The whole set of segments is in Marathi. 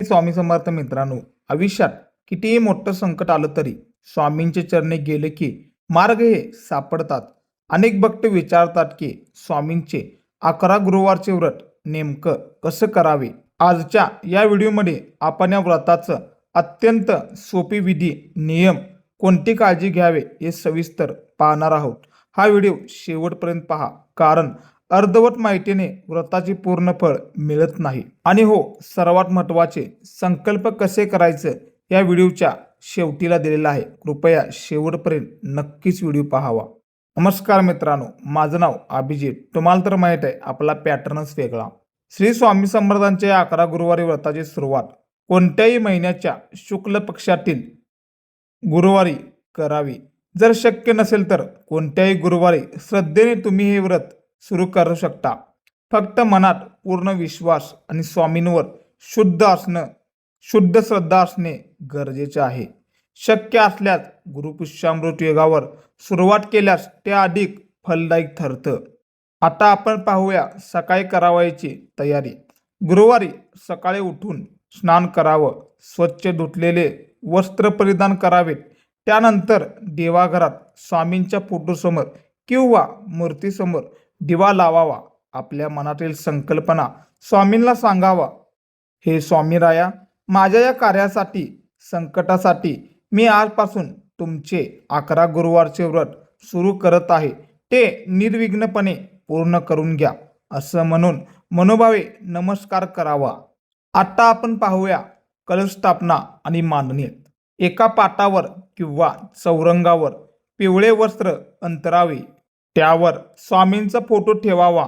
स्वामी समर्थ मित्रांनो, आयुष्यात कितीही मोठं संकट आलं तरी स्वामींचे चरणी गेले की मार्ग हे सापडतात. अनेक भक्त विचारतात की स्वामींचे 11 गुरुवारचे व्रत नेमकं कसं करावे. आजच्या या व्हिडिओमध्ये आपण या व्रताचं अत्यंत सोपी विधी, नियम, कोणती काळजी घ्यावे हे सविस्तर पाहणार आहोत. हा व्हिडिओ शेवटपर्यंत पहा, कारण अर्धवट माहितीने व्रताची पूर्ण फळ मिळत नाही. आणि हो, सर्वात महत्त्वाचे, संकल्प कसे करायचं या व्हिडिओच्या शेवटीला दिलेला आहे. कृपया शेवटपर्यंत नक्कीच व्हिडिओ पाहावा. नमस्कार मित्रांनो, माझं नाव अभिजित. तुम्हाला तर माहीत आहे आपला पॅटर्नच वेगळा. श्री स्वामी समर्थांच्या 11 गुरुवारी व्रताची सुरुवात कोणत्याही महिन्याच्या शुक्ल पक्षातील गुरुवारी करावी. जर शक्य नसेल तर कोणत्याही गुरुवारी श्रद्धेने तुम्ही हे व्रत सुरू करू शकता. फक्त मनात पूर्ण विश्वास आणि स्वामींवर शुद्ध श्रद्धा असणे गरजेचे आहे. शक्य असल्यास गुरुपुष्यामृत योगावर सुरुवात केल्यास ते अधिक फलदायक ठरतं. आता आपण पाहूया सकाळी करावयाची तयारी. गुरुवारी सकाळी उठून स्नान करावं, स्वच्छ धुतलेले वस्त्र परिधान करावेत. त्यानंतर देवाघरात स्वामींच्या फोटोसमोर किंवा मूर्तीसमोर दिवा लावावा. आपल्या मनातील संकल्पना स्वामींना सांगावा. हे स्वामीराया, माझ्या या कार्यासाठी, संकटासाठी मी आजपासून तुमचे 11 गुरुवारचे व्रत सुरू करत आहे. ते निर्विघ्नपणे पूर्ण करून घ्या, असं म्हणून मनोभावे नमस्कार करावा. आता आपण पाहूया कलश स्थापना आणि मांडणी. एका पाटावर किंवा चौरंगावर पिवळे वस्त्र अंतरावे. त्यावर स्वामींचा फोटो ठेवावा.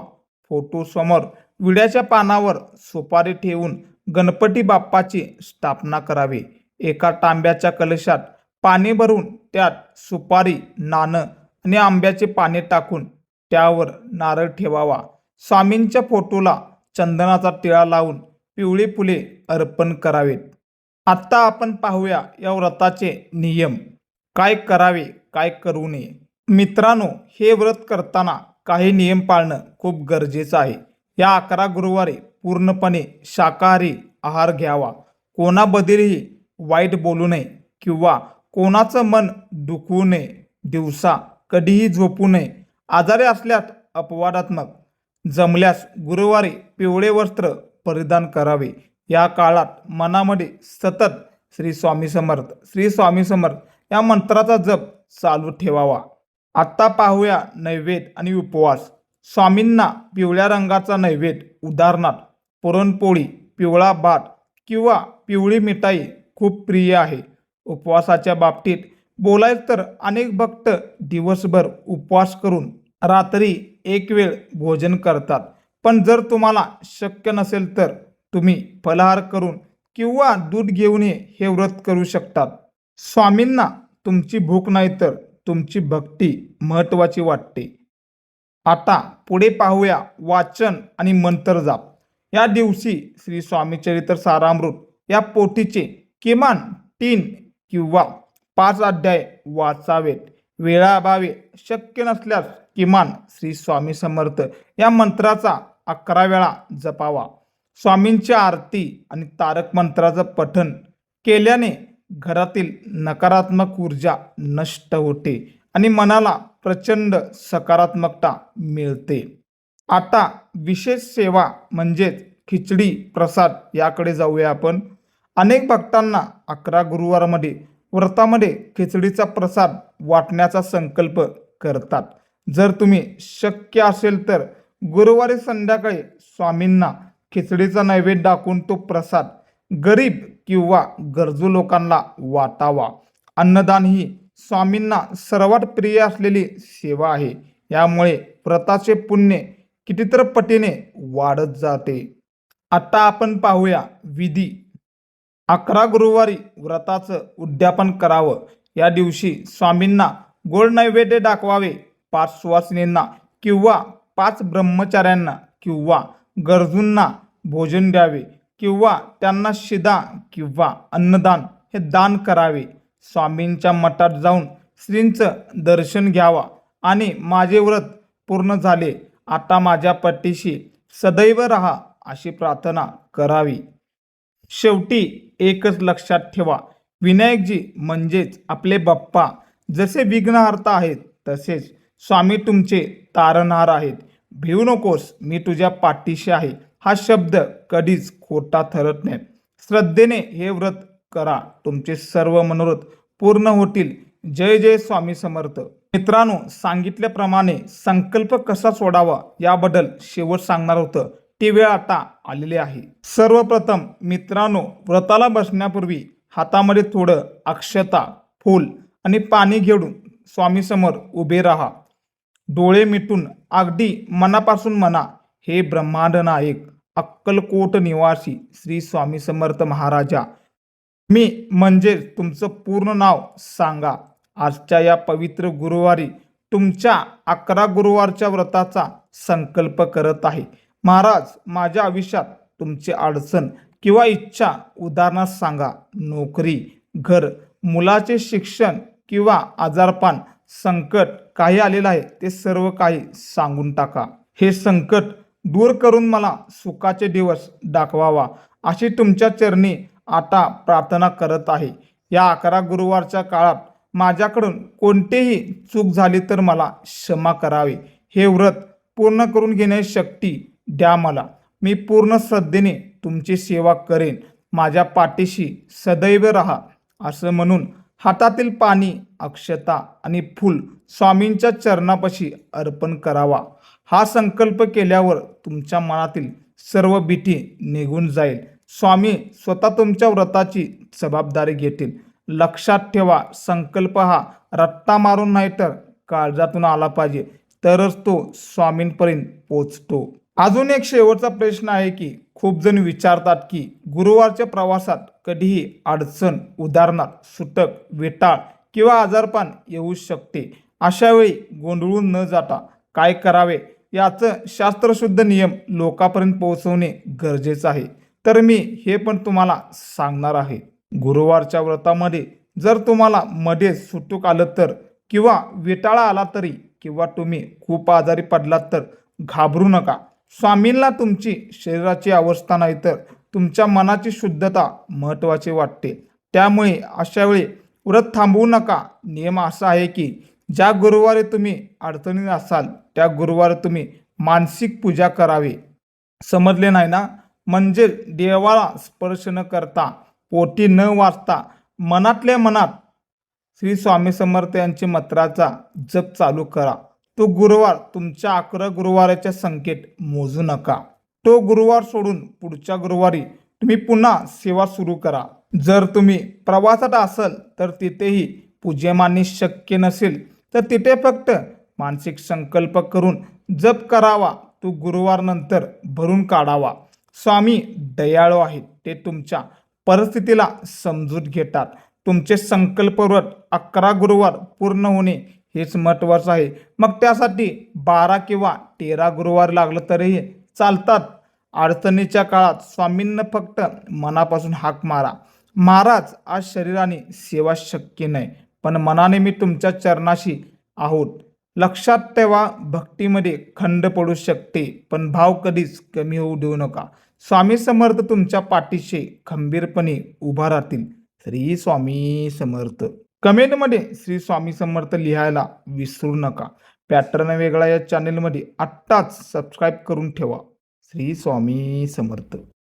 फोटो समोर विड्याच्या पानावर सुपारी ठेवून गणपती बाप्पाची स्थापना करावी. एका तांब्याच्या कलशात पाणी भरून त्यात सुपारी, नाणं आणि आंब्याचे पाने टाकून त्यावर नारळ ठेवावा. स्वामींच्या फोटोला चंदनाचा टिळा लावून पिवळी फुले अर्पण करावेत. आता आपण पाहूया या व्रताचे नियम. काय करावे, काय करू नये. मित्रांनो, हे व्रत करताना काही नियम पाळणं खूप गरजेचं आहे. या 11 गुरुवारी पूर्णपणे शाकाहारी आहार घ्यावा. कोणाबद्दलही वाईट बोलू नये किंवा कोणाचं मन दुखवू नये. दिवसा कधीही झोपू नये. आजारी असल्यास अपवादात्मक, जमल्यास गुरुवारी पिवळे वस्त्र परिधान करावे. या काळात मनामध्ये सतत श्री स्वामी समर्थ, श्री स्वामी समर्थ या मंत्राचा जप चालू ठेवावा. आता पाहूया नैवेद्य आणि उपवास. स्वामींना पिवळ्या रंगाचा नैवेद्य, उदाहरणार्थ पुरणपोळी, पिवळा भात किंवा पिवळी मिठाई खूप प्रिय आहे. उपवासाच्या बाबतीत बोलायचं तर अनेक भक्त दिवसभर उपवास करून रात्री एक वेळ भोजन करतात. पण जर तुम्हाला शक्य नसेल तर तुम्ही फलाहार करून किंवा दूध घेऊन हे व्रत करू शकतात. स्वामींना तुमची भूक नाही तर तुमची भक्ती महत्त्वाची वाटते. आता पुढे पाहूया वाचन आणि मंत्र जाप. या दिवशी श्री स्वामी चरित्र सारामृत या पोथीचे किमान 3 किंवा 5 अध्याय वाचावेत. वेळाअभावी शक्य नसल्यास किमान श्री स्वामी समर्थ या मंत्राचा 11 वेळा जपावा. स्वामींच्या आरती आणि तारक मंत्राचं पठण केल्याने घरातील नकारात्मक ऊर्जा नष्ट होते आणि मनाला प्रचंड सकारात्मकता मिळते. आता विशेष सेवा म्हणजेच खिचडी प्रसाद याकडे जाऊया आपण. अनेक भक्तांना 11 गुरुवारमध्ये व्रतामध्ये खिचडीचा प्रसाद वाटण्याचा संकल्प करतात. जर तुम्ही शक्य असेल तर गुरुवारी संध्याकाळी स्वामींना खिचडीचा नैवेद्य दाखवून तो प्रसाद गरीब किंवा गरजू लोकांना वाटावा. अन्नदान ही स्वामींना सर्वात प्रिय असलेली सेवा आहे. यामुळे व्रताचे पुण्य कितीतर पटीने वाढत जाते. आता आपण पाहूया विधी. 11 गुरुवारी व्रताचं उद्यापन करावं. या दिवशी स्वामींना गोड नैवेद्य दाखवावे. 5 सुवासिनींना किंवा 5 ब्रह्मचार्यांना किंवा गरजूंना भोजन द्यावे किंवा त्यांना शिदा किंवा अन्नदान हे दान करावे. स्वामींच्या मठात जाऊन श्रींचं दर्शन घ्यावा आणि माझे व्रत पूर्ण झाले, आता माझ्या पाठीशी सदैव राहा अशी प्रार्थना करावी. शेवटी एकच लक्षात ठेवा, विनायकजी म्हणजेच आपले बाप्पा जसे विघ्नहर्ता आहेत तसेच स्वामी तुमचे तारणहार आहेत. भिवू नकोस, मी तुझ्या पाठीशी आहे हा शब्द कधीच खोटा ठरत नाही. श्रद्धेने हे व्रत करा, तुमचे सर्व मनोरथ पूर्ण होतील. जय जय स्वामी समर्थ. मित्रांनो, सांगितल्याप्रमाणे संकल्प कसा सोडावा याबद्दल शेवट सांगणार होतं, ती वेळ आता आलेली आहे. सर्वप्रथम मित्रांनो, व्रताला बसण्यापूर्वी हातामध्ये थोडं अक्षता, फूल आणि पाणी घेऊन स्वामीसमोर उभे राहा. डोळे मिटून अगदी मनापासून म्हणा, हे ब्रह्मांड नायक, अक्कलकोट निवासी श्री स्वामी समर्थ महाराजा, मी म्हणजे तुमचं पूर्ण नाव सांगा. आजच्या या पवित्र गुरुवारी तुमच्या 11 गुरुवारच्या व्रताचा संकल्प करत आहे. महाराज, माझ्या आयुष्यात तुमची अडचण किंवा इच्छा उदाहरणार्थ सांगा. नोकरी, घर, मुलाचे शिक्षण किंवा आजारपण, संकट काही आलेलं आहे ते सर्व काही सांगून टाका. हे संकट दूर करून मला सुखाचे दिवस दाखवावा अशी तुमच्या चरणी आता प्रार्थना करत आहे. या 11 गुरुवारच्या काळात माझ्याकडून कोणतीही चूक झाली तर मला क्षमा करावी. हे व्रत पूर्ण करून घेण्याची शक्ती द्या मला. मी पूर्ण श्रद्धेने तुमची सेवा करेन. माझ्या पाठीशी सदैव राहा. असं म्हणून हातातील पाणी, अक्षता आणि फूल स्वामींच्या चरणापाशी अर्पण करावा. हा संकल्प केल्यावर तुमच्या मनातील सर्व भीती निघून जाईल. स्वामी स्वतः तुमच्या व्रताची जबाबदारी घेतील. लक्षात ठेवा, संकल्प हा रट्टा मारून नाही तर काळजातून आला पाहिजे, तरच तो स्वामींपर्यंत पोचतो. अजून एक शेवटचा प्रश्न आहे की खूप जण विचारतात की गुरुवारच्या प्रवासात कधीही अडचण, उदाहरणार्थ सुटक, वेटाळ किंवा आजारपण येऊ शकते. अशा वेळी गोंधळून न जाता काय करावे याचं शास्त्रशुद्ध नियम लोकांपर्यंत पोहोचवणे गरजेचं आहे. तर मी हे पण तुम्हाला सांगणार आहे. गुरुवारच्या व्रतामध्ये जर तुम्हाला मध्ये सुटूक आलं तर, किंवा वेटाळा आला तरी, किंवा तुम्ही खूप आजारी पडलात तर घाबरू नका. स्वामींना तुमची शरीराची अवस्था नाही तर तुमच्या मनाची शुद्धता महत्त्वाची वाटते. त्यामुळे अशा वेळी व्रत थांबवू नका. नियम असा आहे की ज्या गुरुवारी तुम्ही अडचणीत असाल त्या गुरुवारी तुम्ही मानसिक पूजा करावी. समजले नाही ना? म्हणजे देवाला स्पर्श न करता, पोटी न वाचता, मनातल्या मनात श्री स्वामी समर्थ यांच्या मंत्राचा जप चालू करा. तो गुरुवार तुमच्या 11 गुरुवाराच्या संख्येत मोजू नका. तो गुरुवार सोडून पुढच्या गुरुवारी तुम्ही पुन्हा सेवा सुरू करा. जर तुम्ही प्रवासात असाल तर तिथेही पूज्यमानी शक्य नसेल तर तिथे फक्त मानसिक संकल्प करून जप करावा. तो गुरुवार नंतर भरून काढावा. स्वामी दयाळू आहेत, ते तुमच्या परिस्थितीला समजून घेतात. तुमचे संकल्पव्रत 11 गुरुवार पूर्ण होणे हेच महत्त्वाचं आहे. मग त्यासाठी 12 किंवा 13 गुरुवार लागलं तरीही चालतात. अडचणीच्या काळात स्वामींना फक्त मनापासून हाक मारा, महाराज आज शरीराने सेवा शक्य नाही पण मनाने मी तुमच्या चरणाशी आहोत. लक्षात ठेवा, भक्तीमध्ये खंड पडू शकते पण भाव कधीच कमी होऊ देऊ नका. स्वामी समर्थ तुमच्या पाठीशी खंबीरपणे उभा राहतील. श्री स्वामी समर्थ. कमेंटमध्ये श्री स्वामी समर्थ लिहायला विसरू नका. पॅटर्न वेगळा या चॅनेलमध्ये आत्ताच सबस्क्राईब करून ठेवा. श्री स्वामी समर्थ.